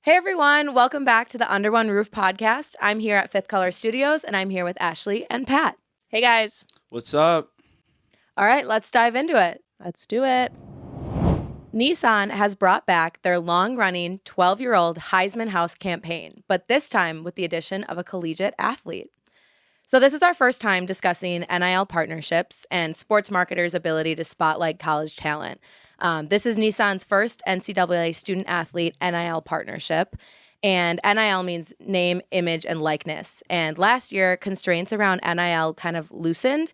Hey everyone, welcome back to the Under One Roof podcast. I'm here at Fifth Color Studios and I'm here with Ashley and Pat. Hey guys, What's up? All right, let's dive into it. let's do it. Nissan has brought back their long-running 12-year-old Heisman House campaign, but this time with the addition of a collegiate athlete. So this is our first time discussing NIL partnerships and sports marketers' ability to spotlight college talent. This is Nissan's first NCAA student-athlete NIL partnership, and NIL means name, image, and likeness. And last year, constraints around NIL kind of loosened,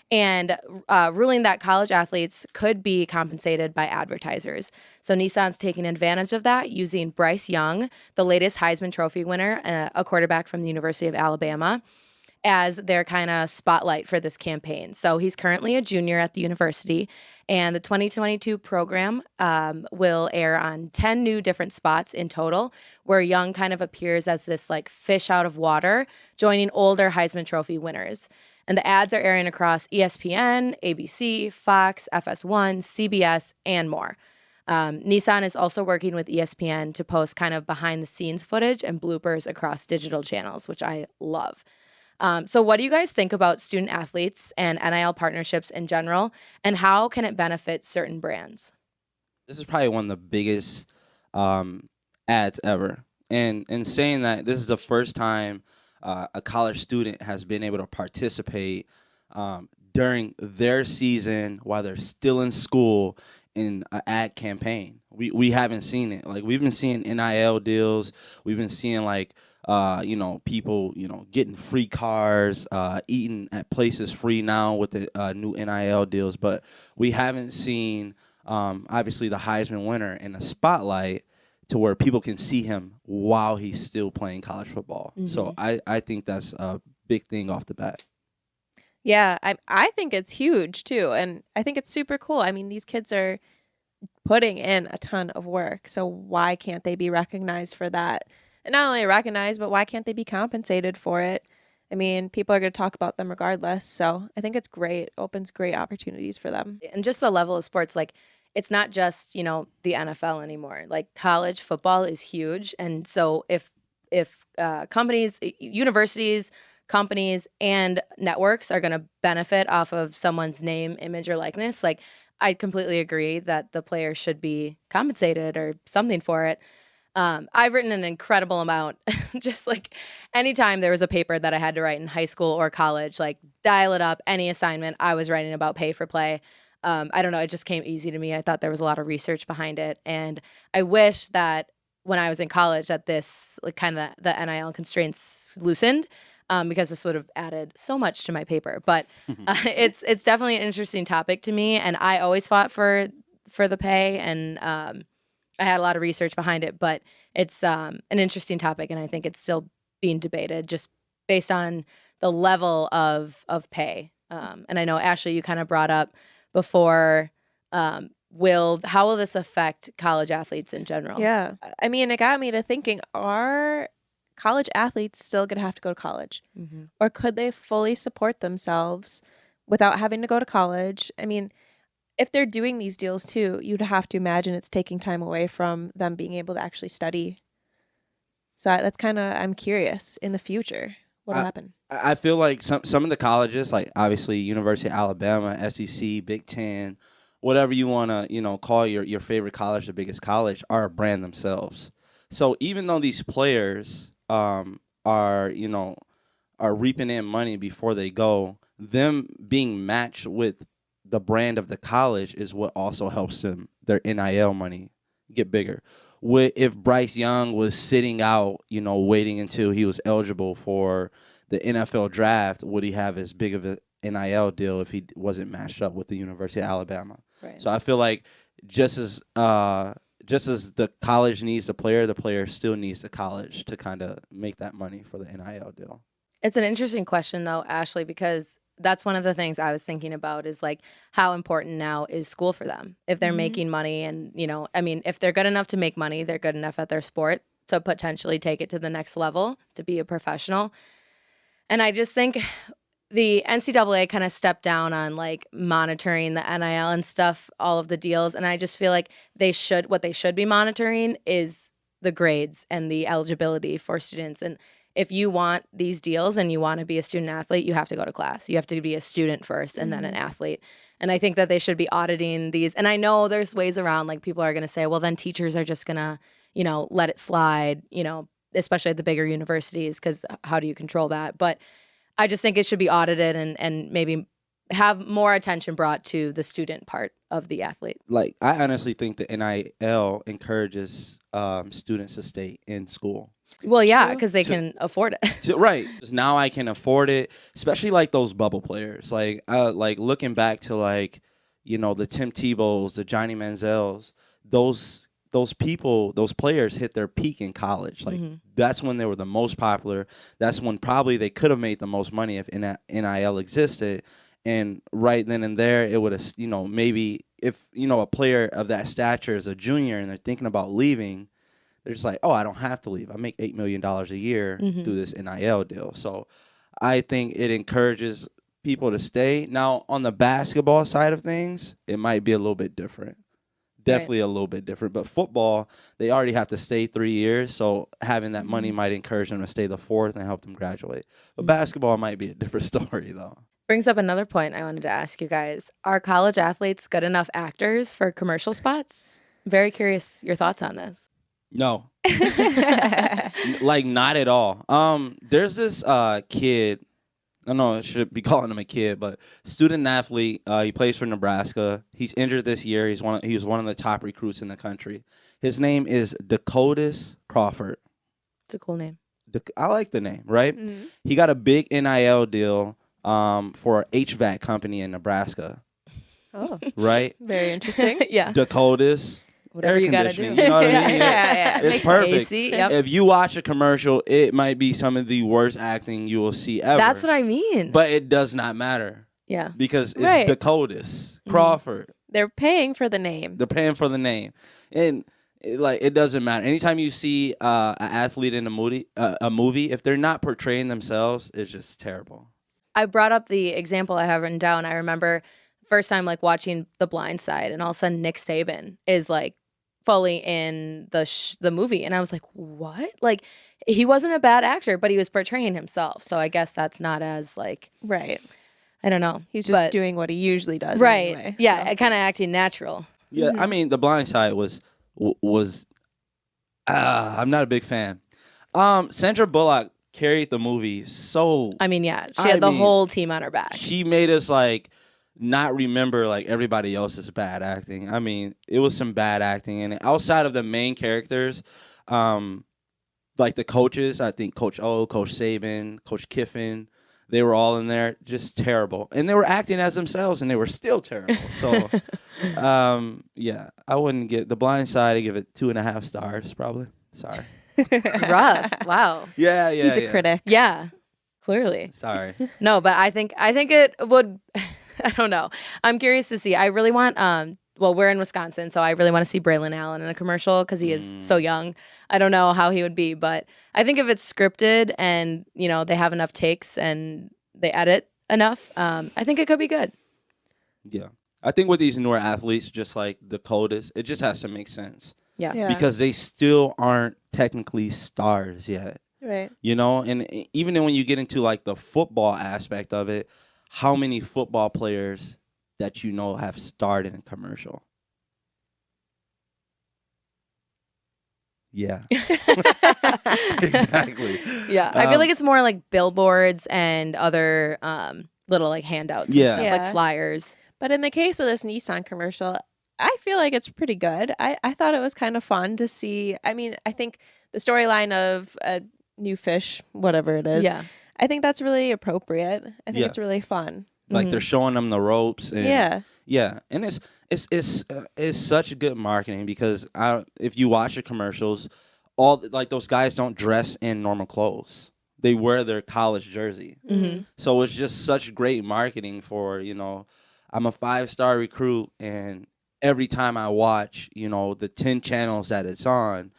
and ruling that college athletes could be compensated by advertisers. So Nissan's taking advantage of that using Bryce Young, the latest Heisman Trophy winner, a quarterback from the University of Alabama, as their kind of spotlight for this campaign. So he's currently a junior at the university, and the 2022 program will air on 10 new different spots in total, where Young kind of appears as this like fish out of water, joining older Heisman Trophy winners. And the ads are airing across ESPN, ABC, Fox, FS1, CBS, and more. Nissan is also working with ESPN to post kind of behind the scenes footage and bloopers across digital channels, which I love. So what do you guys think about student athletes and NIL partnerships in general, and how can it benefit certain brands? This is probably one of the biggest ads ever. And in saying that, this is the first time a college student has been able to participate during their season while they're still in school in an ad campaign. We haven't seen it. Like, we've been seeing NIL deals. We've been seeing people, getting free cars, eating at places free now with the new NIL deals. But we haven't seen, obviously, the Heisman winner in a spotlight to where people can see him while he's still playing college football. Mm-hmm. So I think that's a big thing off the bat. Yeah, I think it's huge too. And I think it's super cool. I mean, these kids are putting in a ton of work. So why can't they be recognized for that? And not only recognized, but why can't they be compensated for it? I mean, people are going to talk about them regardless. So I think it's great. It opens great opportunities for them. And just the level of sports, like, it's not just, the NFL anymore. Like, college football is huge. And so if companies, universities, companies, and networks are going to benefit off of someone's name, image, or likeness, like, I completely agree that the player should be compensated or something for it. I've written an incredible amount, just like anytime there was a paper that I had to write in high school or college, like dial it up, any assignment, I was writing about pay for play. I don't know, it just came easy to me. I thought there was a lot of research behind it. And I wish that when I was in college that this, like, kind of the NIL constraints loosened, because this would have added so much to my paper. But it's definitely an interesting topic to me. And I always fought for the pay, and I had a lot of research behind it, but it's an interesting topic, and I think it's still being debated just based on the level of pay. And I know, Ashley, you kind of brought up before, how will this affect college athletes in general? Yeah. I mean, it got me to thinking, are college athletes still going to have to go to college? Mm-hmm. Or could they fully support themselves without having to go to college? I mean, if they're doing these deals too, you'd have to imagine it's taking time away from them being able to actually study. So that's kind of, I'm curious in the future what'll happen. I feel like some of the colleges, like obviously University of Alabama, SEC, Big Ten, whatever you want to call your favorite college, the biggest college, are a brand themselves. So even though these players are reaping in money before they go, them being matched with the brand of the college is what also helps them, their NIL money, get bigger. If Bryce Young was sitting out, waiting until he was eligible for the NFL draft, would he have as big of an NIL deal if he wasn't matched up with the University of Alabama? Right. So I feel like just as the college needs the player still needs the college to kind of make that money for the NIL deal. It's an interesting question, though, Ashley, because that's one of the things I was thinking about is, like, how important now is school for them if they're making money. And, if they're good enough to make money, they're good enough at their sport to potentially take it to the next level, to be a professional. And I just think the NCAA kind of stepped down on, like, monitoring the NIL and stuff, all of the deals. And I just feel like what they should be monitoring is the grades and the eligibility for students. And if you want these deals and you want to be a student athlete, you have to go to class. You have to be a student first and then an athlete. And I think that they should be auditing these. And I know there's ways around, like people are going to say, well, then teachers are just going to, let it slide, especially at the bigger universities, because how do you control that? But I just think it should be audited and maybe have more attention brought to the student part of the athlete. Like, I honestly think the NIL encourages students to stay in school. Well, yeah, because they can afford it. Right. 'Cause now I can afford it, especially like those bubble players. Like looking back to like, the Tim Tebows, the Johnny Manziels, those people, those players hit their peak in college. Like that's when they were the most popular. That's when probably they could have made the most money if NIL existed. And right then and there, it would have, maybe if, a player of that stature is a junior and they're thinking about leaving, they're just like, oh, I don't have to leave. I make $8 million a year through this NIL deal. So I think it encourages people to stay. Now, on the basketball side of things, it might be a little bit different. Definitely a little bit different. But football, they already have to stay 3 years. So having that money might encourage them to stay the fourth and help them graduate. But basketball might be a different story, though. Brings up another point I wanted to ask you guys. Are college athletes good enough actors for commercial spots? Very curious your thoughts on this. No. Like, not at all. There's this kid, I don't know, I should be calling him a kid, but student athlete. He plays for Nebraska. He's injured this year. He was one of the top recruits in the country. His name is Dakotas Crawford. It's a cool name. I like the name, right? Mm-hmm. He got a big NIL deal for an HVAC company in Nebraska. Oh. Right? Very interesting. Yeah. Dakotas. Whatever you got to do. You know what I mean? Yeah. It's perfect. AC, yep. If you watch a commercial, it might be some of the worst acting you will see ever. That's what I mean. But it does not matter. Yeah. Because it's Dakotas Crawford. They're paying for the name. They're paying for the name. And it doesn't matter. Anytime you see an athlete in a movie, if they're not portraying themselves, it's just terrible. I brought up the example I have written down. I remember first time like watching The Blind Side, and all of a sudden Nick Saban is like fully in the movie, and I was like, what? Like, he wasn't a bad actor, but he was portraying himself. So I guess that's not as like, right. I don't know. He's just doing what he usually does. Right. Anyway, yeah. So. Kind of acting natural. Yeah. I mean, The Blind Side was I'm not a big fan. Sandra Bullock carried the movie so. I mean, yeah, she had the whole team on her back. She made us like not remember like everybody else's bad acting. I mean, it was some bad acting, and outside of the main characters, like the coaches, I think Coach O, Coach Saban, Coach Kiffin, they were all in there, just terrible, and they were acting as themselves, and they were still terrible. So, yeah, I wouldn't get The Blind Side. I give it 2.5 stars, probably. Sorry. Rough. Wow. Yeah. He's a critic. Yeah. Clearly. Sorry. No, but I think it would. I don't know. I'm curious to see. I really want. Well, we're in Wisconsin, so I really want to see Braylon Allen in a commercial because he is so young. I don't know how he would be, but I think if it's scripted and they have enough takes and they edit enough, I think it could be good. Yeah, I think with these newer athletes, just like the Dakotas, it just has to make sense. Yeah. Because they still aren't technically stars yet. Right. And even when you get into like the football aspect of it, how many football players that have starred in a commercial? Yeah. Exactly. Yeah. I feel like it's more like billboards and other little like handouts and stuff, like flyers. But in the case of this Nissan commercial, I feel like it's pretty good. I thought it was kind of fun to see. I mean, I think the storyline of a new fish, whatever it is, I think that's really appropriate. I think it's really fun. Like they're showing them the ropes. And, yeah. And it's such good marketing because if you watch the commercials, all like those guys don't dress in normal clothes. They wear their college jersey. Mm-hmm. So it's just such great marketing for, I'm a 5-star recruit, and every time I watch, the 10 channels that it's on,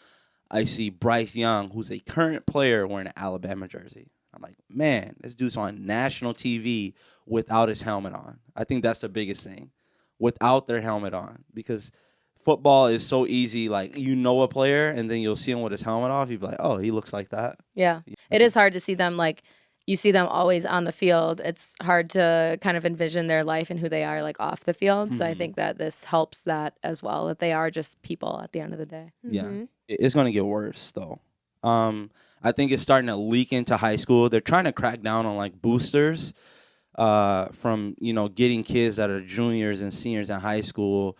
I see Bryce Young, who's a current player, wearing an Alabama jersey. I'm like, man, this dude's on national TV without his helmet on. I think that's the biggest thing, without their helmet on, because football is so easy. Like, you know a player, and then you'll see him with his helmet off. You'd be like, oh, he looks like that. Yeah. It is hard to see them, like, you see them always on the field. It's hard to kind of envision their life and who they are, like, off the field. So I think that this helps that as well, that they are just people at the end of the day. Yeah. It's going to get worse, though. I think it's starting to leak into high school. They're trying to crack down on, like, boosters from, getting kids that are juniors and seniors in high school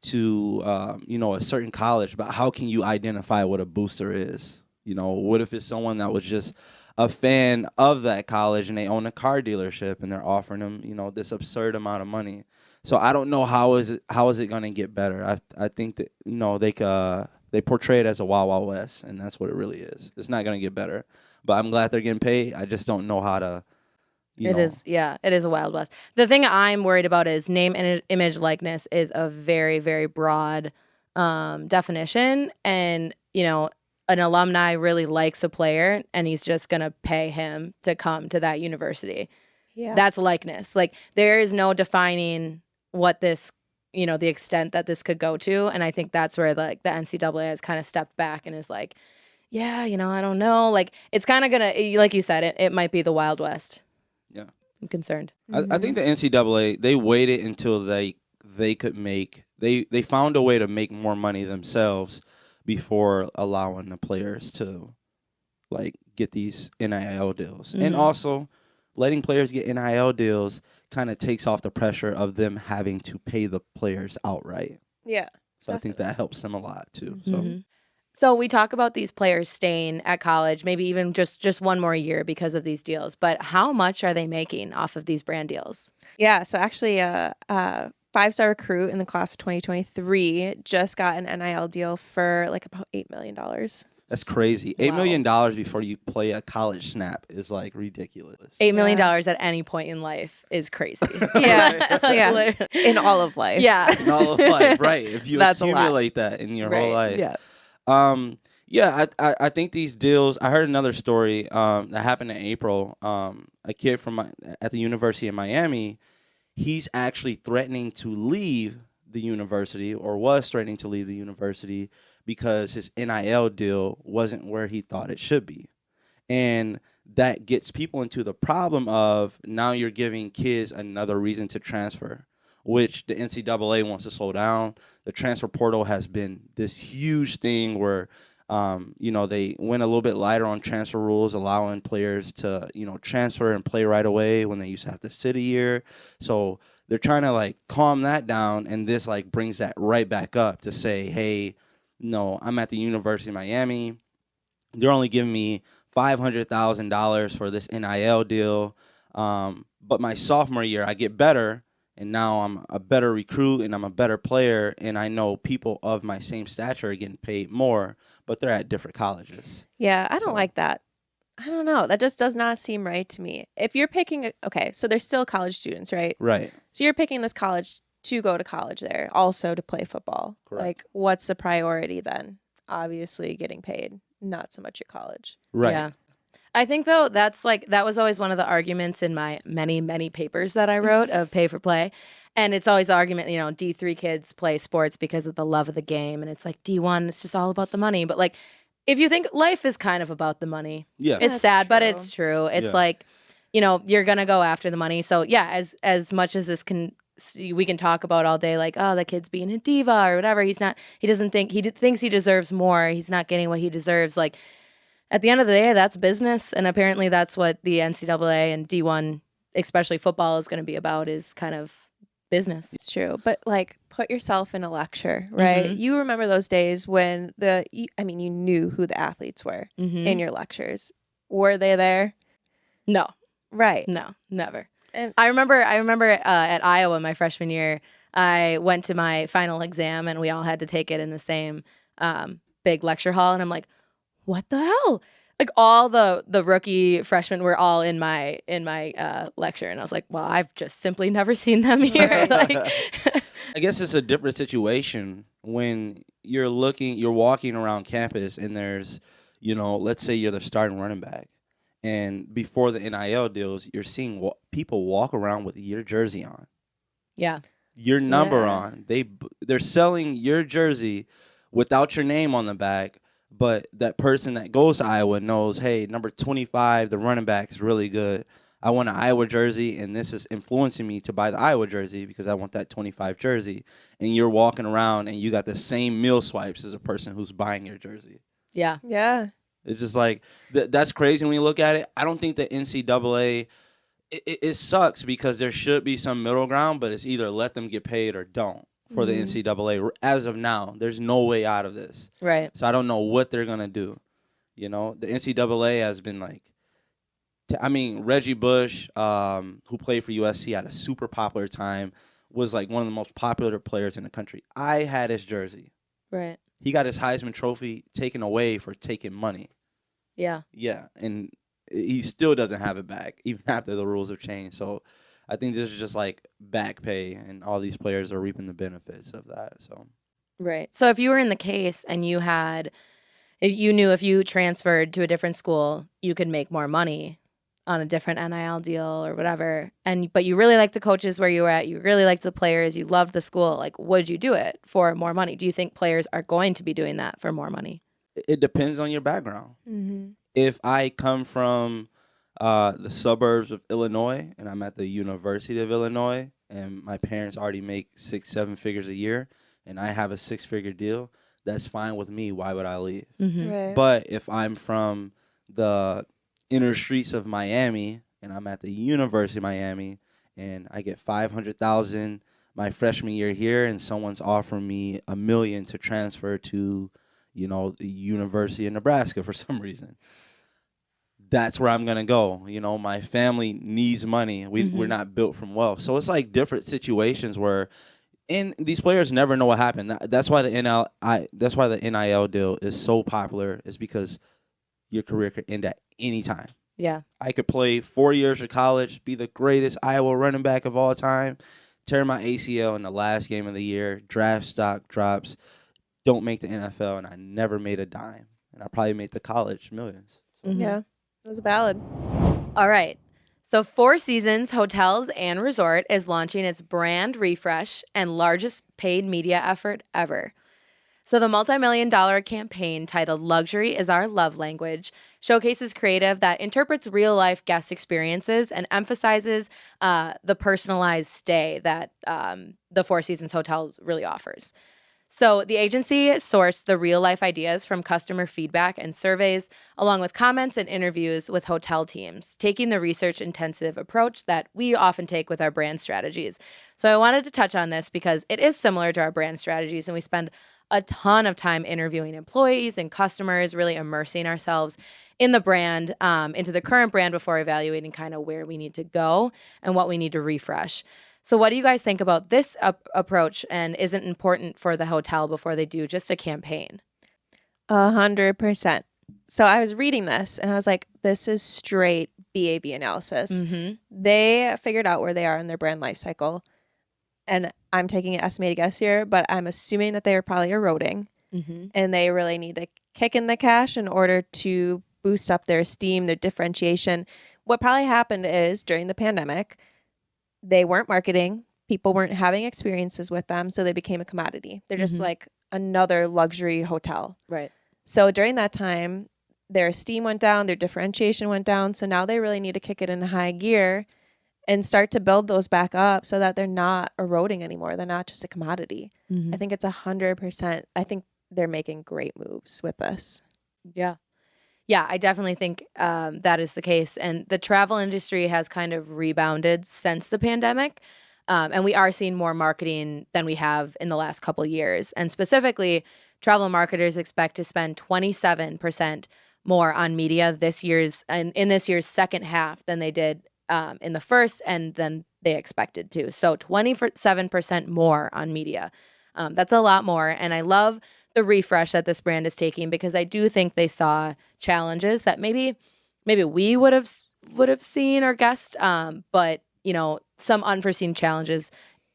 to, a certain college. But how can you identify what a booster is? What if it's someone that was just a fan of that college and they own a car dealership and they're offering them, this absurd amount of money? So I don't know how is it going to get better. I think that they portray it as a Wild Wild West, and that's what it really is. It's not going to get better, but I'm glad they're getting paid. I just don't know how to. It is a Wild West. The thing I'm worried about is name, image, likeness is a very, very broad definition, and an alumni really likes a player and he's just going to pay him to come to that university. Yeah. That's likeness. Like, there is no defining what this, the extent that this could go to. And I think that's where the NCAA has kind of stepped back and is like, yeah, I don't know. Like, it's kind of going to, like you said, it might be the Wild West. Yeah. I'm concerned. I think the NCAA, they waited until they could they found a way to make more money themselves before allowing the players to, like, get these NIL deals. And also, letting players get NIL deals kind of takes off the pressure of them having to pay the players outright. Yeah. So definitely. I think that helps them a lot, too. So we talk about these players staying at college, maybe even just one more year because of these deals. But how much are they making off of these brand deals? Yeah. So actually, 5-star recruit in the class of 2023 just got an NIL deal for like about $8 million. That's crazy. $8 million before you play a college snap is, like, ridiculous. $8 million at any point in life is crazy. Yeah. Yeah. In all of life. Yeah. In all of life, right. If you That's accumulate that in your whole life. Yeah. I think these deals. I heard another story that happened in April. A kid at the University of Miami, he's actually threatening to leave the university, or was threatening to leave the university, because his NIL deal wasn't where he thought it should be. And that gets people into the problem of, now you're giving kids another reason to transfer, which the NCAA wants to slow down. The transfer portal has been this huge thing where, they went a little bit lighter on transfer rules, allowing players to, transfer and play right away when they used to have to sit a year. So they're trying to, like, calm that down, and this, like, brings that right back up to say, hey, no, I'm at the University of Miami. They're only giving me $500,000 for this NIL deal. But my sophomore year, I get better, and now I'm a better recruit and I'm a better player, and I know people of my same stature are getting paid more, but they're at different colleges. Yeah, I don't like that. I don't know. That just does not seem right to me. If you're picking, so they're still college students, right? Right. So you're picking this college to go to college there, also to play football. Correct. Like, what's the priority then? Obviously getting paid, not so much your college. Right. Yeah. I think, though, that was always one of the arguments in my many, many papers that I wrote of pay for play. And it's always the argument, D3 kids play sports because of the love of the game. And it's like D1, it's just all about the money. But, like, if you think life is kind of about the money, Yeah. it's That's sad, but true. it's true. It's Yeah. like, you're going to go after the money. So, yeah, as much as we can talk about all day, like, oh, the kid's being a diva or whatever. He thinks he deserves more. He's not getting what he deserves. Like, at the end of the day, that's business. And apparently that's what the NCAA and D1, especially football, is going to be about, is kind of business. It's true. But, like, put yourself in a lecture, right? You remember those days when you knew who the athletes were in your lectures. Were they there? No. Right. No, never. And I remember at Iowa my freshman year, I went to my final exam and we all had to take it in the same big lecture hall. And I'm like, what the hell? Like, all the rookie freshmen were all in my lecture. And I was like, well, I've just simply never seen them here. Like, I guess it's a different situation when you're walking around campus and there's, let's say you're the starting running back. And before the NIL deals, you're seeing people walk around with your jersey on. yeah. your number Yeah. on. They're selling your jersey without your name on the back, but that person that goes to Iowa knows, hey, number 25, the running back is really good. I want an Iowa jersey, and this is influencing me to buy the Iowa jersey because I want that 25 jersey. And you're walking around and you got the same meal swipes as a person who's buying your jersey. Yeah. Yeah. It's just like that's crazy when you look at it. I don't think the NCAA. It sucks because there should be some middle ground, but it's either let them get paid or don't for the NCAA. As of now, there's no way out of this. Right. So I don't know what they're gonna do. You know, the NCAA has been like, Reggie Bush, who played for USC at a super popular time, was like one of the most popular players in the country. I had his jersey. Right. He got his Heisman Trophy taken away for taking money. Yeah. Yeah, and he still doesn't have it back, even after the rules have changed. So I think this is just like back pay, and all these players are reaping the benefits of that. So Right. So if you were in the case and if you knew if you transferred to a different school, you could make more money on a different NIL deal or whatever, but you really liked the coaches where you were at, you really liked the players, you loved the school, like, would you do it for more money? Do you think players are going to be doing that for more money? it depends on your background. Mm-hmm. If I come from the suburbs of Illinois and I'm at the University of Illinois and my parents already make 6-7 figures a year and I have a 6-figure deal, that's fine with me. Why would I leave? Mm-hmm. Right. But if I'm from the inner streets of Miami and I'm at the University of Miami and I get $500,000 my freshman year here and someone's offering me $1 million to transfer to, the University of Nebraska for some reason, that's where I'm going to go. My family needs money. We're not built from wealth. So it's like different situations where these players never know what happened. That's why the NIL deal is so popular, is because your career could end at any time. Yeah. I could play 4 years of college, be the greatest Iowa running back of all time, tear my ACL in the last game of the year, draft stock drops, don't make the NFL, and I never made a dime. And I probably made the college millions. So. Yeah. That's valid. All right. So Four Seasons Hotels and Resort is launching its brand refresh and largest paid media effort ever. So the multi-million-dollar campaign titled Luxury is Our Love Language showcases creative that interprets real-life guest experiences and emphasizes the personalized stay that the Four Seasons Hotels really offers. So the agency sourced the real-life ideas from customer feedback and surveys, along with comments and interviews with hotel teams, taking the research-intensive approach that we often take with our brand strategies. So I wanted to touch on this because it is similar to our brand strategies, and we spend a ton of time interviewing employees and customers, really immersing ourselves in the brand, into the current brand before evaluating kind of where we need to go and what we need to refresh. So what do you guys think about this approach, and is it important for the hotel before they do just a campaign? 100%. So I was reading this and I was like, this is straight BAB analysis. Mm-hmm. They figured out where they are in their brand life cycle. And I'm taking an estimated guess here, but I'm assuming that they are probably eroding, and they really need to kick in the cash in order to boost up their esteem, their differentiation. What probably happened is during the pandemic, they weren't marketing, people weren't having experiences with them, so they became a commodity. They're just like another luxury hotel. Right. So during that time, their esteem went down, their differentiation went down. So now they really need to kick it in high gear and start to build those back up so that they're not eroding anymore. They're not just a commodity. I think it's 100%. I think they're making great moves with this. Yeah. Yeah, I definitely think that is the case. And the travel industry has kind of rebounded since the pandemic. And we are seeing more marketing than we have in the last couple of years. And specifically, travel marketers expect to spend 27% more on media in this year's second half than they did in the first, and then they expected to. So 27% more on media. That's a lot more. And I love the refresh that this brand is taking, because I do think they saw challenges that maybe we would have seen or guessed, but some unforeseen challenges,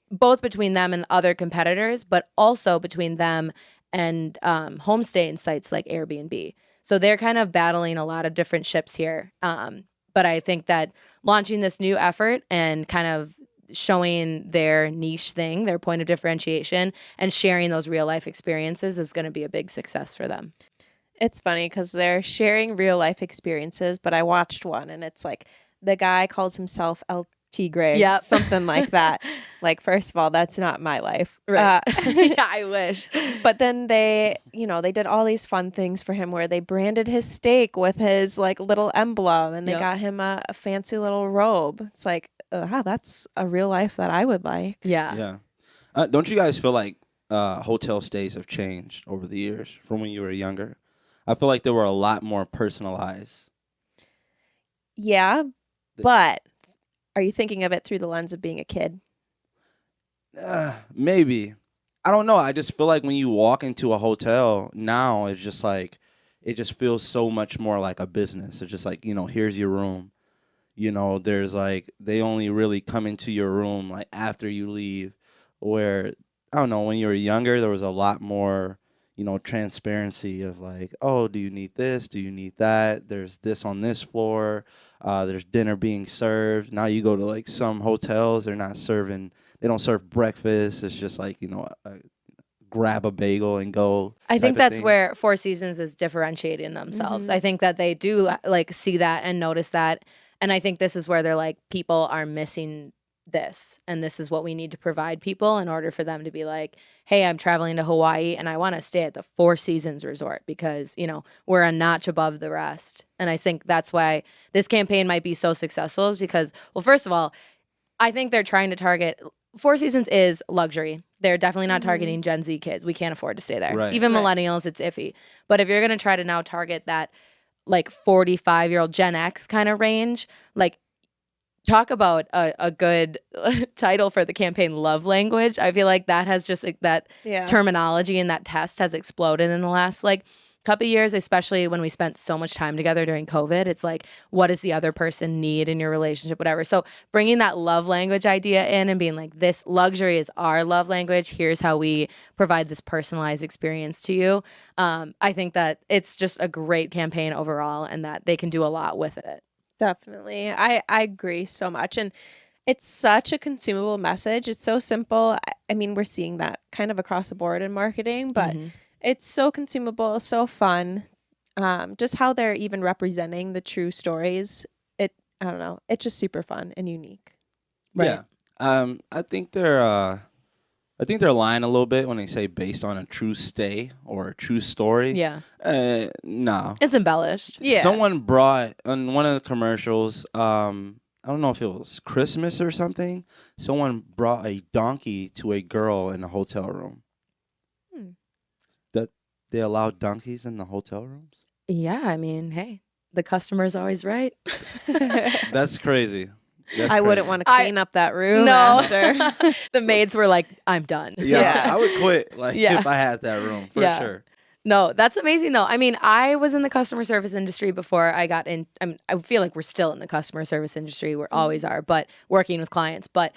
both between them and other competitors, but also between them and homestay sites like Airbnb. So they're kind of battling a lot of different ships here. But I think that launching this new effort and kind of showing their niche thing, their point of differentiation, and sharing those real life experiences is going to be a big success for them. It's funny because they're sharing real life experiences, but I watched one and it's like the guy calls himself El Tigre, Yep. something like that. Like, first of all, that's not my life. Right. Yeah, I wish. But then they did all these fun things for him where they branded his steak with his like little emblem and they Yep. got him a fancy little robe. It's like, wow, that's a real life that I would like. Yeah. Yeah. Don't you guys feel like hotel stays have changed over the years from when you were younger? I feel like they were a lot more personalized. Yeah, but are you thinking of it through the lens of being a kid? Maybe. I don't know. I just feel like when you walk into a hotel now, it's just like, it just feels so much more like a business. It's just like, here's your room. There's like, they only really come into your room like after you leave. Where, I don't know, when you were younger, there was a lot more, transparency of like, oh, do you need this? Do you need that? There's this on this floor. There's dinner being served. Now you go to like some hotels, they don't serve breakfast. It's just like, grab a bagel and go. I think type of that's thing. where Four Seasons is differentiating themselves. I think that they do like see that and notice that. And I think this is where they're like, people are missing this. And this is what we need to provide people in order for them to be like, hey, I'm traveling to Hawaii and I want to stay at the Four Seasons Resort because, we're a notch above the rest. And I think that's why this campaign might be so successful is because, well, first of all, I think they're trying to target Four Seasons is luxury. They're definitely not targeting Gen Z kids. We can't afford to stay there. Right. Even Right. millennials, it's iffy. But if you're going to try to now target that like 45-year-old Gen X kind of range, like talk about a good title for the campaign, love language. I feel like that has just like, that Yeah. terminology and that test has exploded in the last like couple of years, especially when we spent so much time together during COVID. It's like, what does the other person need in your relationship, whatever. So bringing that love language idea in and being like, this luxury is our love language. Here's how we provide this personalized experience to you. I think that it's just a great campaign overall and that they can do a lot with it. Definitely. I agree so much. And it's such a consumable message. It's so simple. I mean, we're seeing that kind of across the board in marketing, but it's so consumable, so fun. Just how they're even representing the true stories. I don't know. It's just super fun and unique. Yeah. I think they're lying a little bit when they say based on a true stay or a true story. Yeah. No. It's embellished. Yeah. Someone brought on one of the commercials, I don't know if it was Christmas or something. Someone brought a donkey to a girl in a hotel room. That they allow donkeys in the hotel rooms? Yeah. I mean, hey, the customer's always right. That's crazy. I wouldn't want to clean up that room. No. After. The maids were like, I'm done. Yeah, Yeah. I would quit Yeah. if I had that room for Yeah. sure. No, that's amazing though. I mean, I was in the customer service industry before I got in. I feel like we're still in the customer service industry. We always are, but working with clients. But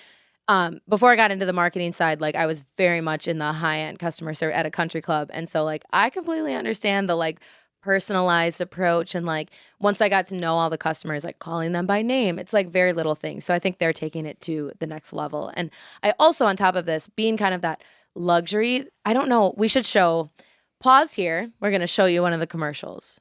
before I got into the marketing side, like I was very much in the high end customer service at a country club. And so like I completely understand the like personalized approach. And like once I got to know all the customers, like calling them by name, it's like very little things. So I think they're taking it to the next level. And I also, on top of this, being kind of that luxury, I don't know, we should show. Pause here. We're going to show you one of the commercials.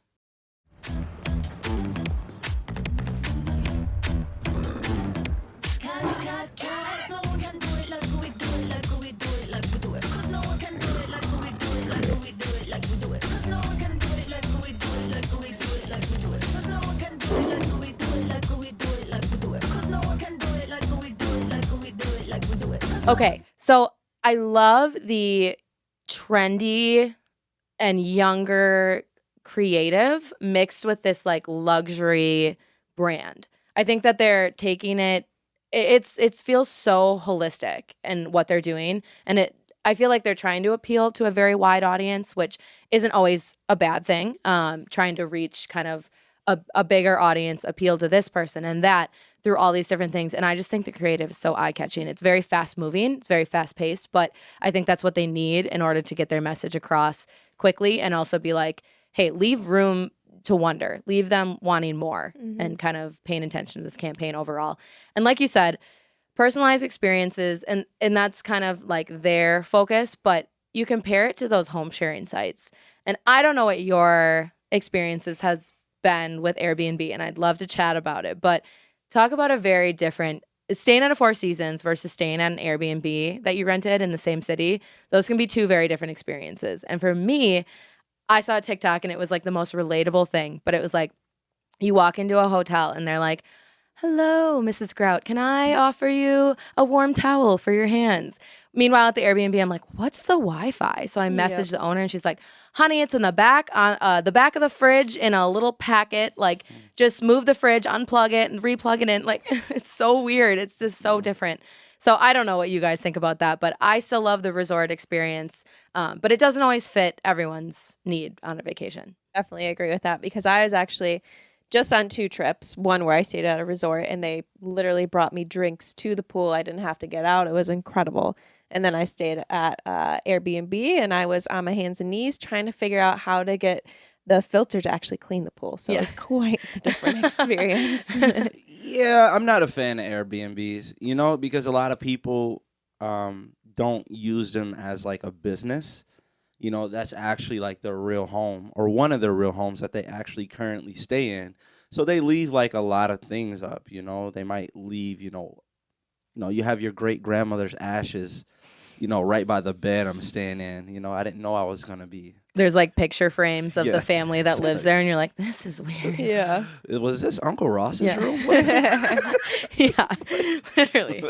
Okay, so I love the trendy and younger creative mixed with this like luxury brand. I think that they're taking it feels so holistic in what they're doing, and I feel like they're trying to appeal to a very wide audience, which isn't always a bad thing. Trying to reach kind of a bigger audience, appeal to this person and that through all these different things. And I just think the creative is so eye-catching. It's very fast-moving. It's very fast-paced, but I think that's what they need in order to get their message across quickly and also be like, hey, leave room to wonder. Leave them wanting more and kind of paying attention to this campaign overall. And like you said, personalized experiences, and that's kind of like their focus, but you compare it to those home sharing sites. And I don't know what your experiences has been with Airbnb, and I'd love to chat about it, but talk about a very different staying at a Four Seasons versus staying at an Airbnb that you rented in the same city. Those can be two very different experiences. And for me, I saw a TikTok and it was like the most relatable thing, but it was like you walk into a hotel and they're like, "Hello, Mrs. Grout. Can I offer you a warm towel for your hands?" Meanwhile, at the Airbnb, I'm like, "What's the Wi-Fi?" So I messaged the owner and she's like, "Honey, it's in the back on the back of the fridge in a little packet. Like, just move the fridge, unplug it, and replug it in." Like, it's so weird. It's just so different. So I don't know what you guys think about that, but I still love the resort experience. But it doesn't always fit everyone's need on a vacation. Definitely agree with that, because I was actually just on 2 trips. One where I stayed at a resort and they literally brought me drinks to the pool. I didn't have to get out. It was incredible. And then I stayed at Airbnb and I was on my hands and knees trying to figure out how to get the filter to actually clean the pool. So it was quite a different experience. Yeah, I'm not a fan of Airbnbs, because a lot of people don't use them as like a business. That's actually like their real home or one of their real homes that they actually currently stay in. So they leave like a lot of things up, They might leave, you have your great grandmother's ashes, right by the bed I'm staying in. I didn't know I was going to be. There's like picture frames of the Yes. family that lives there, and you're like, "This is weird." Yeah. Was this Uncle Ross's room? Yeah, literally.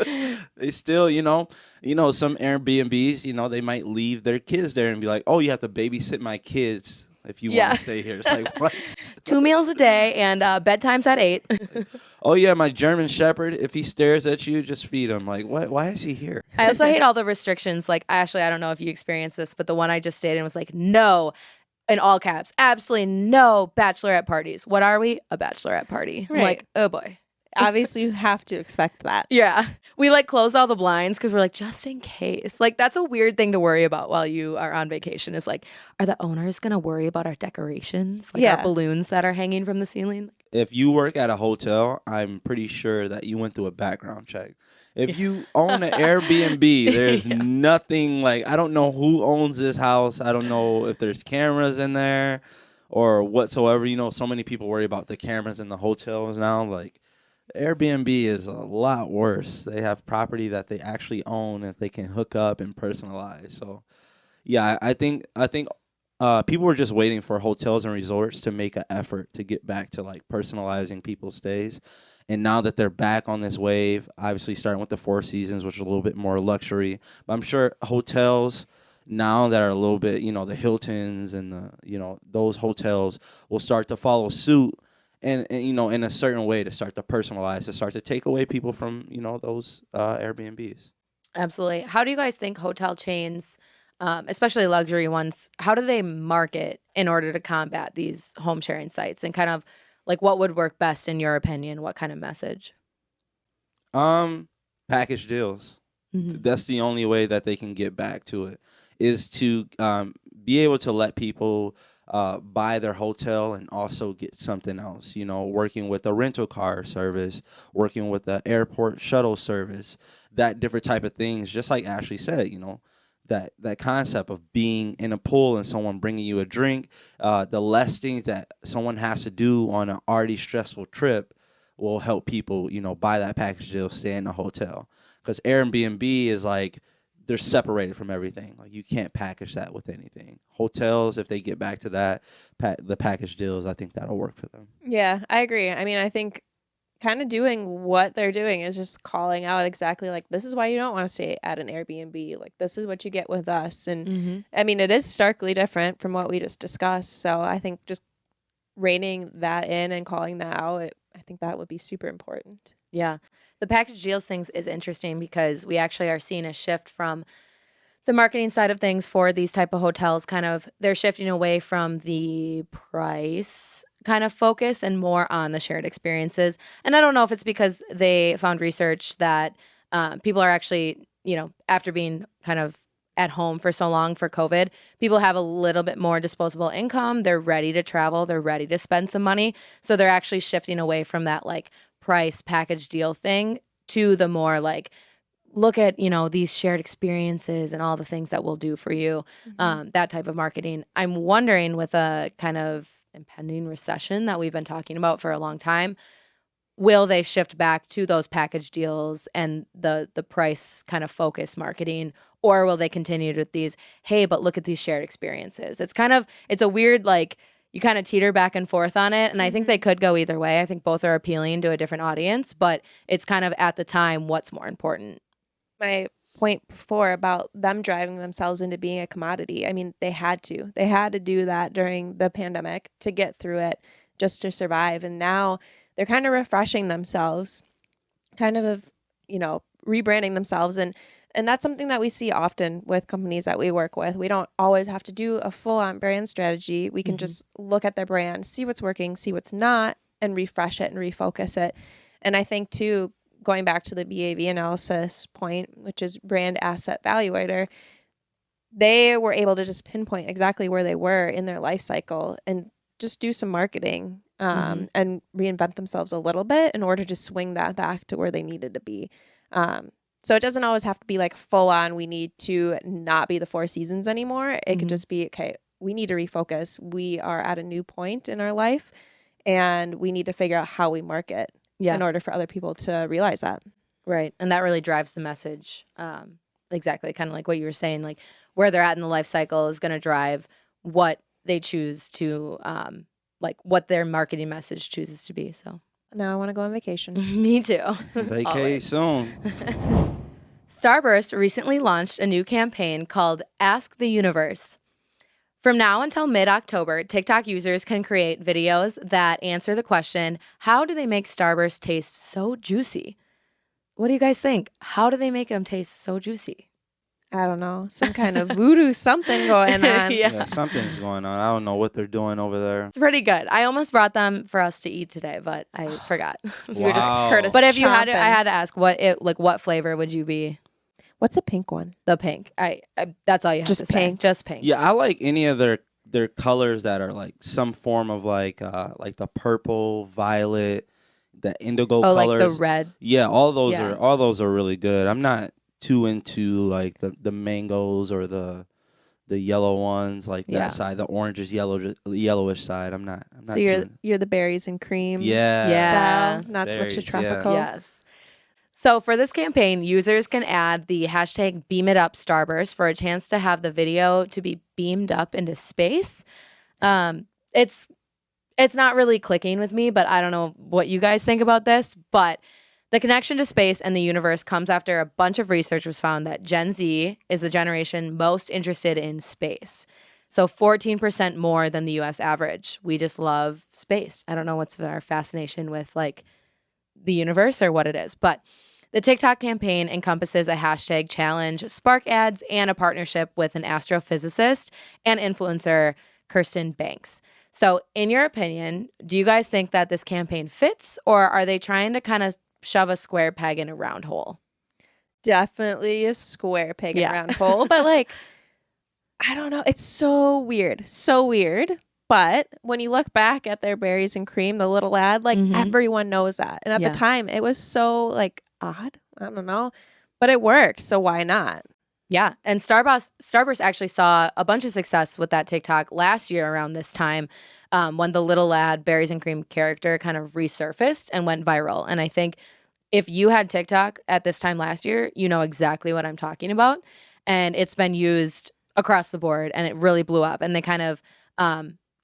They still, some Airbnbs, they might leave their kids there and be like, "Oh, you have to babysit my kids if you want to stay here." It's like, what? 2 meals a day and bedtime's at 8. Oh yeah, my German Shepherd, if he stares at you, just feed him. Like, what? Why is he here? I also hate all the restrictions. Like, actually, I don't know if you experienced this, but the one I just stayed in was like, "No," in all caps, absolutely no bachelorette parties. What are we? A bachelorette party. I'm Right. like, oh boy. Obviously, you have to expect that. Yeah. We like closed all the blinds because we're like, just in case. Like, that's a weird thing to worry about while you are on vacation, is like, are the owners going to worry about our decorations? Like our balloons that are hanging from the ceiling? If you work at a hotel, I'm pretty sure that you went through a background check. If you own an Airbnb, there's nothing like, I don't know who owns this house. I don't know if there's cameras in there or whatsoever. So many people worry about the cameras in the hotels now. Like, Airbnb is a lot worse. They have property that they actually own that they can hook up and personalize. So, yeah, I think people were just waiting for hotels and resorts to make an effort to get back to like personalizing people's stays. And now that they're back on this wave, obviously starting with the Four Seasons, which is a little bit more luxury, but I'm sure hotels now that are a little bit, the Hiltons and the, those hotels will start to follow suit. And in a certain way to start to personalize, to start to take away people from, those Airbnbs. Absolutely. How do you guys think hotel chains, especially luxury ones, how do they market in order to combat these home sharing sites? And kind of like, what would work best in your opinion? What kind of message? Package deals. Mhm. That's the only way that they can get back to it, is to be able to let people buy their hotel and also get something else, working with a rental car service, working with the airport shuttle service, that different type of things. Just like Ashley said, that concept of being in a pool and someone bringing you a drink, the less things that someone has to do on an already stressful trip will help people, buy that package deal, stay in a hotel. Because Airbnb is like, they're separated from everything. Like, you can't package that with anything. Hotels, if they get back to that, the package deals, I think that'll work for them. Yeah, I agree. I mean, I think kind of doing what they're doing is just calling out exactly like, this is why you don't want to stay at an Airbnb. Like, this is what you get with us. And I mean, it is starkly different from what we just discussed. So I think just reining that in and calling that out, I think that would be super important. Yeah. The package deals things is interesting because we actually are seeing a shift from the marketing side of things for these type of hotels. Kind of, they're shifting away from the price kind of focus and more on the shared experiences. And I don't know if it's because they found research that people are actually, after being kind of at home for so long for COVID, people have a little bit more disposable income. They're ready to travel. They're ready to spend some money. So they're actually shifting away from that like price package deal thing to the more like, look at, these shared experiences and all the things that we'll do for you, that type of marketing. I'm wondering, with a kind of impending recession that we've been talking about for a long time, will they shift back to those package deals and the price kind of focus marketing, or will they continue with these, hey, but look at these shared experiences? It's a weird, like, you kind of teeter back and forth on it. And I think they could go either way. I think both are appealing to a different audience, but it's kind of at the time, what's more important. My point before about them driving themselves into being a commodity. I mean, they had to do that during the pandemic to get through it, just to survive. And now they're kind of refreshing themselves, kind of, rebranding themselves. And that's something that we see often with companies that we work with. We don't always have to do a full-on brand strategy. We can just look at their brand, see what's working, see what's not, and refresh it and refocus it. And I think, too, going back to the BAV analysis point, which is brand asset valuator, they were able to just pinpoint exactly where they were in their life cycle and just do some marketing and reinvent themselves a little bit in order to swing that back to where they needed to be. So it doesn't always have to be like full on, we need to not be the Four Seasons anymore. It could just be, okay, we need to refocus. We are at a new point in our life and we need to figure out how we market in order for other people to realize that. Right. And that really drives the message. Exactly. Kind of like what you were saying, like where they're at in the life cycle is going to drive what they choose to, like what their marketing message chooses to be. So now I want to go on vacation. Me too. Vacay soon. Starburst recently launched a new campaign called Ask the Universe. From now until mid-October, TikTok users can create videos that answer the question, how do they make Starburst taste so juicy? What do you guys think? How do they make them taste so juicy? I don't know. Some kind of voodoo something going on. Yeah, something's going on. I don't know what they're doing over there. It's pretty good. I almost brought them for us to eat today, but I forgot. You just heard us But if you had to, chomping. I had to ask, what flavor would you be? What's a pink one? The pink. I that's all you have Just to say. pink. Just pink. Yeah, I like any of their colors that are like some form of like the purple, violet, the indigo colors. Like the red. Yeah, all those Yeah. are really good. I'm not too into like the mangoes or the yellow ones, like that side. The oranges, yellowish side. I'm not. So you're the berries and cream Yeah. style, not so much a Berries, yeah. tropical. Yes. So for this campaign, users can add the hashtag #BeamItUpStarburst for a chance to have the video to be beamed up into space. It's not really clicking with me, but I don't know what you guys think about this. But the connection to space and the universe comes after a bunch of research was found that Gen Z is the generation most interested in space. So 14% more than the US average. We just love space. I don't know what's our fascination with like the universe or what it is, but the TikTok campaign encompasses a hashtag challenge, Spark ads, and a partnership with an astrophysicist and influencer, Kirsten Banks. So in your opinion, do you guys think that this campaign fits, or are they trying to kind of shove a square peg in a round hole? Definitely a square peg in a round hole, but like, I don't know. It's so weird. So weird. But when you look back at their berries and cream, the little ad, like everyone knows that. And at the time, it was so like odd. I don't know. But it worked. So why not? Yeah. And Starburst actually saw a bunch of success with that TikTok last year around this time when the little lad berries and cream character kind of resurfaced and went viral. And I think if you had TikTok at this time last year, you know exactly what I'm talking about. And it's been used across the board and it really blew up. And they kind of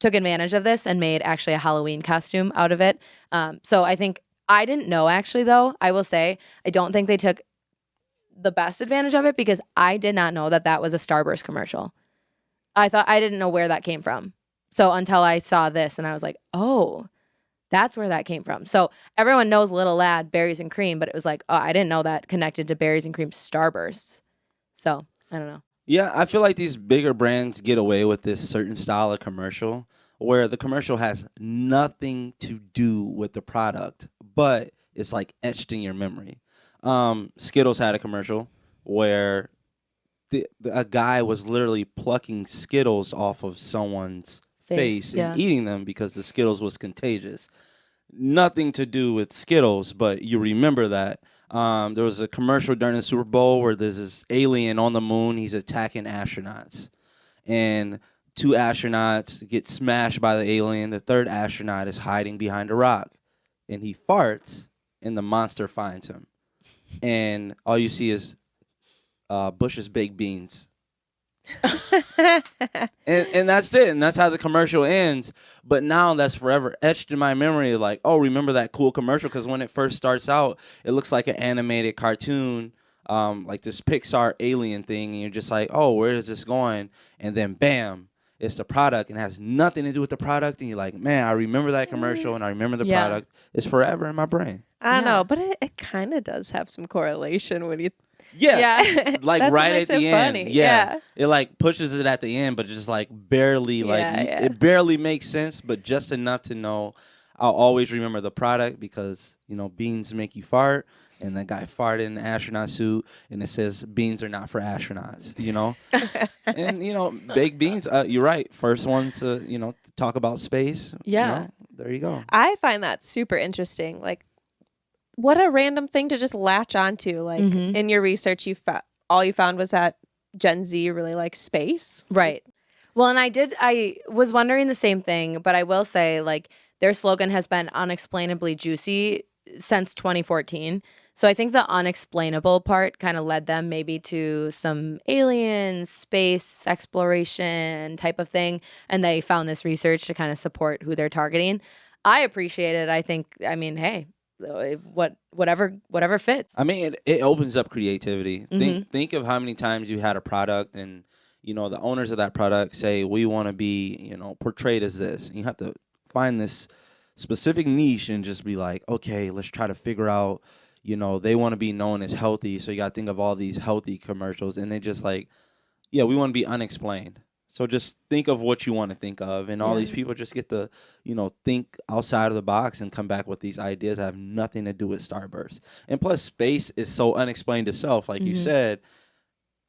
took advantage of this and made actually a Halloween costume out of it. So I think, I didn't know actually though, I will say, I don't think they took the best advantage of it because I did not know that that was a Starburst commercial. I didn't know where that came from. So until I saw this and I was like, oh, that's where that came from. So everyone knows Little Lad, berries and cream, but it was like, oh, I didn't know that connected to berries and cream Starbursts. So I don't know. Yeah, I feel like these bigger brands get away with this certain style of commercial where the commercial has nothing to do with the product, but it's like etched in your memory. Skittles had a commercial where a guy was literally plucking Skittles off of someone's face and eating them because the Skittles was contagious. Nothing to do with Skittles, but you remember that. There was a commercial during the Super Bowl where there's this alien on the moon. He's attacking astronauts. And 2 astronauts get smashed by the alien. The 3rd astronaut is hiding behind a rock. And he farts, and the monster finds him. And all you see is Bush's baked beans. and that's it. And that's how the commercial ends. But now that's forever etched in my memory. Like, oh, remember that cool commercial? Because when it first starts out, it looks like an animated cartoon, like this Pixar alien thing. And you're just like, oh, where is this going? And then bam, it's the product, and it has nothing to do with the product. And you're like, man, I remember that commercial, and I remember the product. It's forever in my brain. I don't know, but it kind of does have some correlation when you. Yeah. Like That's right what at makes the it end. funny. Yeah. It like pushes it at the end, but just like barely, it barely makes sense, but just enough to know. I'll always remember the product because, beans make you fart. And that guy farted in an astronaut suit, and it says beans are not for astronauts, And, baked beans, you're right. First ones to talk about space. Yeah. There you go. I find that super interesting. Like, what a random thing to just latch onto. Like, in your research, all you found was that Gen Z really likes space. Right. Well, and I was wondering the same thing, but I will say, like, their slogan has been unexplainably juicy since 2014. So I think the unexplainable part kind of led them maybe to some aliens, space exploration type of thing. And they found this research to kind of support who they're targeting. I appreciate it. Hey, whatever fits. I mean, it opens up creativity. Think of how many times you had a product and, the owners of that product say, we want to be, portrayed as this. And you have to find this specific niche and just be like, okay, let's try to figure out, they want to be known as healthy. So you got to think of all these healthy commercials. And they just like, yeah, we want to be unexplained. So just think of what you want to think of. And all these people just get to, think outside of the box and come back with these ideas that have nothing to do with Starburst. And plus, space is so unexplained itself, like you said.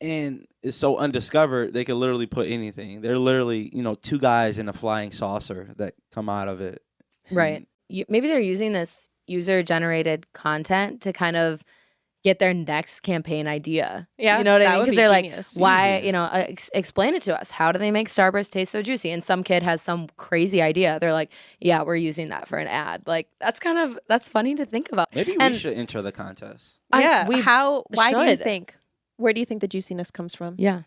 And it's so undiscovered, they could literally put anything. They're literally, 2 guys in a flying saucer that come out of it. Right. Maybe they're using this user-generated content to kind of get their next campaign idea. Yeah, you know what I mean? Because they're genius. Like, why, explain it to us. How do they make Starburst taste so juicy? And some kid has some crazy idea. They're like, yeah, we're using that for an ad. Like, that's funny to think about. Maybe we should enter the contest. Why do you should. think, where do you think the juiciness comes from? Yeah.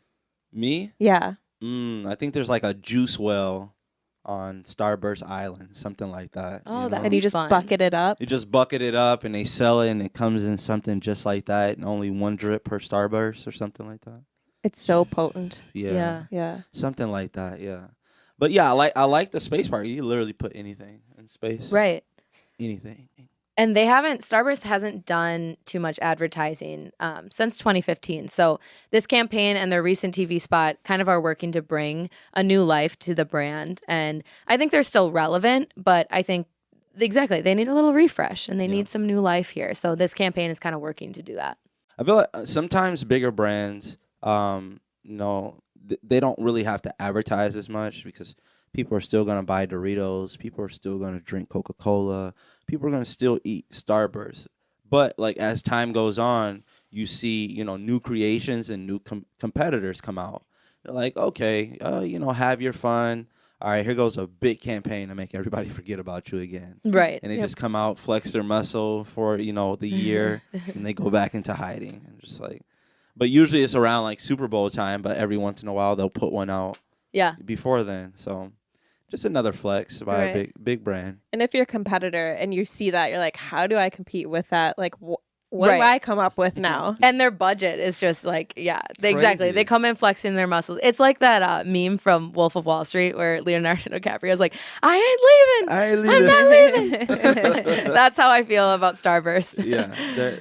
Me? Yeah. I think there's like a juice well on Starburst Island, something like that. Oh, that'd And be you just fun. bucket it up. You just bucket it up and they sell it and it comes in something just like that and only 1 drip per Starburst or something like that. It's so potent. Yeah. Yeah. Something like that, yeah. But yeah, I like the space part. You literally put anything in space. Right. Anything. And Starburst hasn't done too much advertising since 2015. So this campaign and their recent TV spot kind of are working to bring a new life to the brand. And I think they're still relevant, but I think exactly, they need a little refresh and they need some new life here. So this campaign is kind of working to do that. I feel like sometimes bigger brands, they don't really have to advertise as much because people are still going to buy Doritos. People are still going to drink Coca-Cola. People are going to still eat Starburst. But like as time goes on, you see, new creations and new competitors come out. They're like, okay, have your fun. All right, here goes a big campaign to make everybody forget about you again. Right. And they just come out, flex their muscle for, the year, and they go back into hiding. And just like, but usually it's around like Super Bowl time, but every once in a while they'll put one out before then. So just another flex by a big brand. And if you're a competitor and you see that, you're like, how do I compete with that? Like, what do I come up with now? And their budget is just like, exactly. They come in flexing their muscles. It's like that meme from Wolf of Wall Street where Leonardo DiCaprio's like, I ain't leaving. I'm not leaving. That's how I feel about Starburst. Yeah,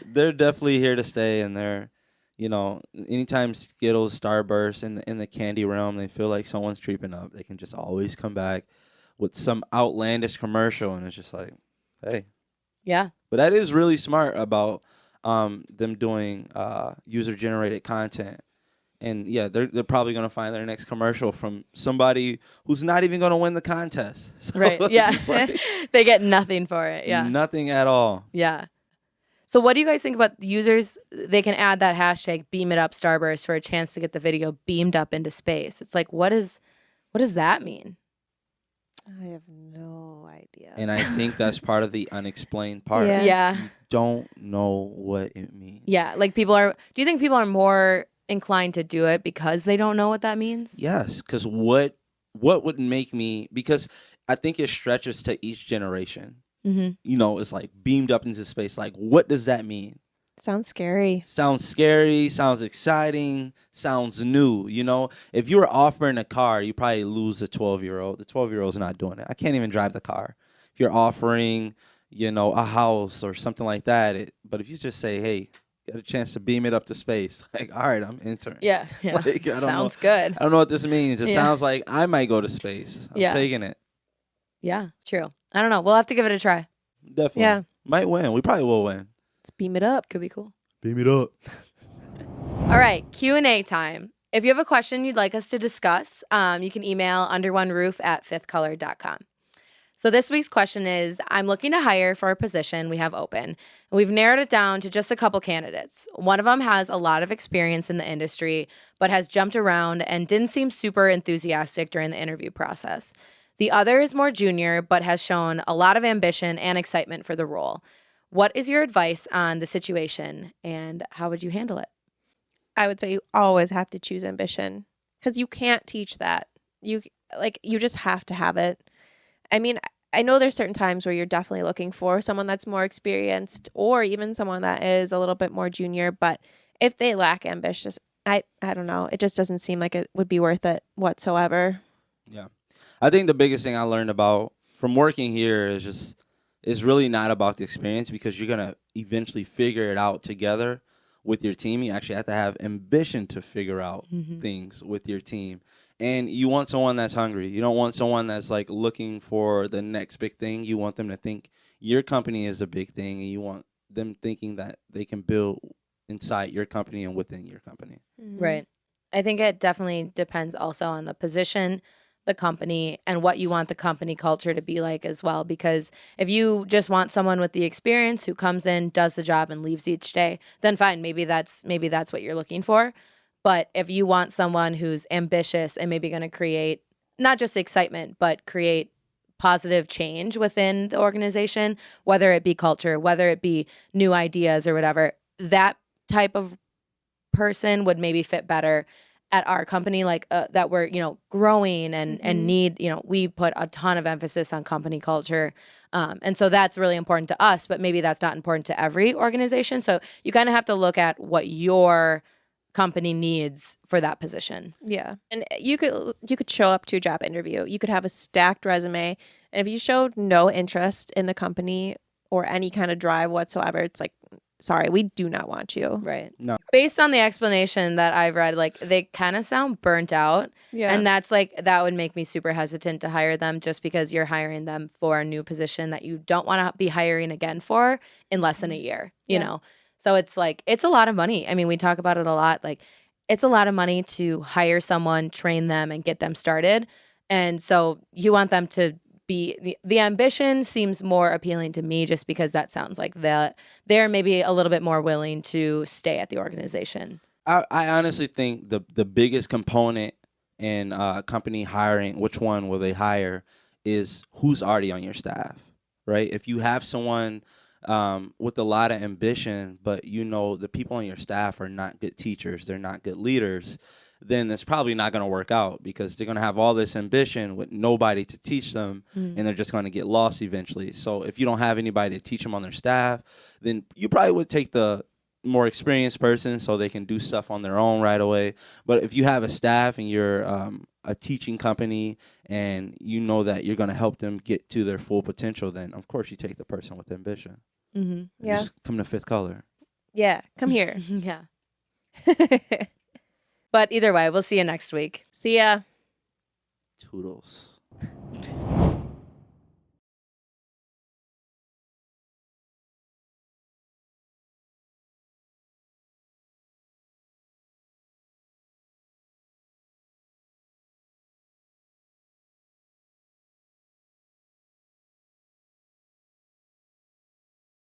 they're definitely here to stay, and they're, anytime Skittles, Starburst in the candy realm, they feel like someone's creeping up. They can just always come back with some outlandish commercial, and it's just like, hey. Yeah. But that is really smart about them doing user-generated content. And, yeah, they're probably going to find their next commercial from somebody who's not even going to win the contest. So right, yeah. They get nothing for it, yeah. Nothing at all. Yeah. So what do you guys think about the users? They can add that hashtag beam it up Starburst for a chance to get the video beamed up into space. It's like, what does that mean? I have no idea. And I think that's part of the unexplained part. Yeah. Yeah. You don't know what it means. Yeah. Like do you think people are more inclined to do it because they don't know what that means? Yes, because what would make me, because I think it stretches to each generation. Mm-hmm. You know, it's like beamed up into space. Like, what does that mean? Sounds scary. Sounds scary, sounds exciting, sounds new. You know, if you were offering a car, you probably lose a 12-year-old. The 12-year-old's not doing it. I can't even drive the car. If you're offering, you know, a house or something like that, but if you just say, hey, get a chance to beam it up to space, like, all right, I'm entering. Yeah. Like, I don't Sounds know. good. I don't know what this means. It Yeah. sounds like I might go to space. I'm Yeah. taking it. Yeah, true. I don't know. We'll have to give it a try. Definitely. Yeah. Might win. We probably will win. Let's beam it up. Could be cool. Beam it up. All right, Q&A time. If you have a question you'd like us to discuss, you can email underoneroof@fifthcolor.com. So this week's question is, I'm looking to hire for a position we have open. And we've narrowed it down to just a couple candidates. One of them has a lot of experience in the industry, but has jumped around and didn't seem super enthusiastic during the interview process. The other is more junior, but has shown a lot of ambition and excitement for the role. What is your advice on the situation, and how would you handle it? I would say you always have to choose ambition because you can't teach that. You just have to have it. I mean, I know there's certain times where you're definitely looking for someone that's more experienced or even someone that is a little bit more junior, but if they lack ambition, I don't know. It just doesn't seem like it would be worth it whatsoever. Yeah. I think the biggest thing I learned about from working here is it's really not about the experience, because you're going to eventually figure it out together with your team. You actually have to have ambition to figure out things with your team. And you want someone that's hungry. You don't want someone that's like looking for the next big thing. You want them to think your company is the big thing, and you want them thinking that they can build inside your company and within your company. Right. I think it definitely depends also on the position, the company, and what you want the company culture to be like as well. Because if you just want someone with the experience who comes in, does the job, and leaves each day, then fine. Maybe that's what you're looking for. But if you want someone who's ambitious and maybe going to create not just excitement, but create positive change within the organization, whether it be culture, whether it be new ideas or whatever, that type of person would maybe fit better at our company, like that we're, growing and need, we put a ton of emphasis on company culture. And so that's really important to us, but maybe that's not important to every organization. So you kind of have to look at what your company needs for that position. Yeah. And you could show up to a job interview. You could have a stacked resume. And if you showed no interest in the company or any kind of drive whatsoever, it's like, sorry, we do not want you. Right. No. Based on the explanation that I've read, like they kind of sound burnt out. Yeah. And that would make me super hesitant to hire them, just because you're hiring them for a new position that you don't want to be hiring again for in less than a year, you know? So it's like, it's a lot of money. I mean, we talk about it a lot. Like, it's a lot of money to hire someone, train them, and get them started. And so you want them to be, the ambition seems more appealing to me, just because that sounds like that they're maybe a little bit more willing to stay at the organization. I honestly think the biggest component in company hiring, which one will they hire, is who's already on your staff, right? If you have someone with a lot of ambition, but the people on your staff are not good teachers, they're not good leaders, then it's probably not going to work out, because they're going to have all this ambition with nobody to teach them, and they're just going to get lost eventually. So if you don't have anybody to teach them on their staff, then you probably would take the more experienced person so they can do stuff on their own right away. But if you have a staff and you're a teaching company and you know that you're going to help them get to their full potential, then of course you take the person with ambition. Mm-hmm. Yeah. Just come to Fifth Color. Yeah. Come here. Yeah. But either way, we'll see you next week. See ya. Toodles.